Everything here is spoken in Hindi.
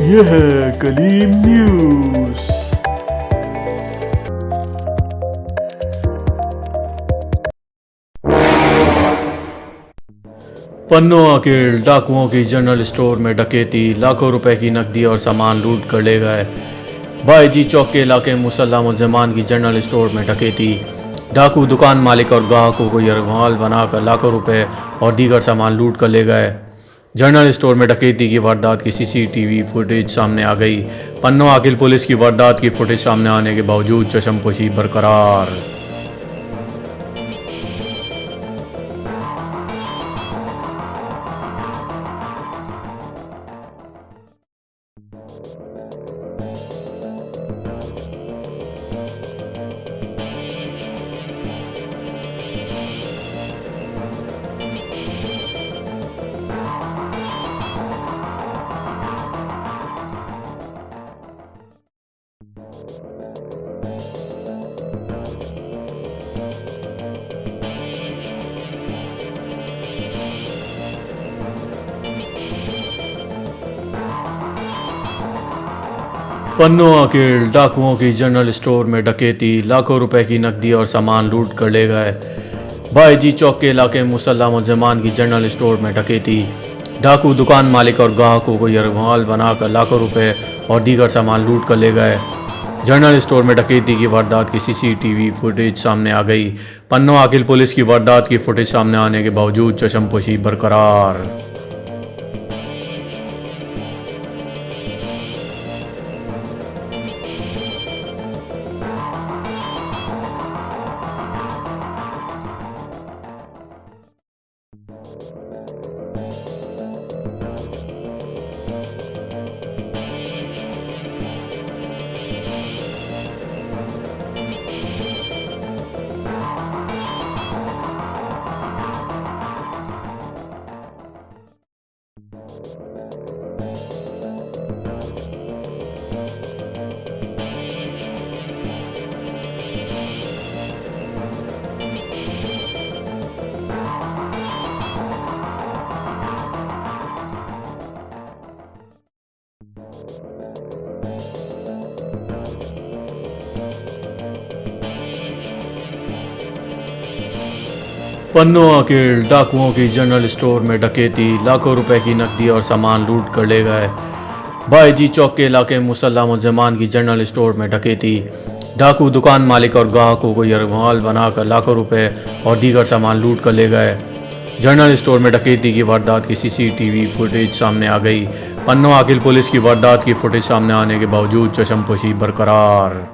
ये है कलीम न्यूज़। पन्नो अकेल डाकुओं की जनरल स्टोर में डकैती, लाखों रुपए की नकदी और सामान लूट कर ले गए। बाईजी चौक के इलाके मुसल्ला मुलजमान की जनरल स्टोर में डकैती, डाकू दुकान मालिक और ग्राहकों को यरगमाल बनाकर लाखों रुपए और दीगर सामान लूट कर ले गए। जनरल स्टोर में डकैती की वारदात की सीसीटीवी फुटेज सामने आ गई। पन्नो आकिल पुलिस की वारदात की फुटेज सामने आने के बावजूद चशमपोशी बरकरार। पन्नो अकेल डाकुओं की जनरल स्टोर में डकैती, लाखों रुपए की नकदी और सामान लूट कर ले गए। बाईजी चौक के इलाके मुसल्ला मुलजमान की जनरल स्टोर में डकैती, डाकू दुकान मालिक और ग्राहकों को यरगमाल बनाकर लाखों रुपए और दीगर सामान लूट कर ले गए। जनरल स्टोर में डकैती की वारदात की सीसीटीवी फुटेज सामने आ गई। पन्नो आकिल पुलिस की वारदात की फुटेज सामने आने के बावजूद चशमपोशी बरकरार। पन्नो अकेल डाकुओं की जनरल स्टोर में डकैती, लाखों रुपए की नकदी और सामान लूट कर ले गए। बाईजी चौक के इलाके मुसल्ला मुलजमान की जनरल स्टोर में डकैती, डाकू दुकान मालिक और ग्राहकों को यरगमाल बनाकर लाखों रुपए और दीगर सामान लूट कर ले गए। जनरल स्टोर में डकैती की वारदात की सीसीटीवी फुटेज सामने आ गई। पन्नो आकिल पुलिस की वारदात की फुटेज सामने आने के बावजूद चशमपोशी बरकरार।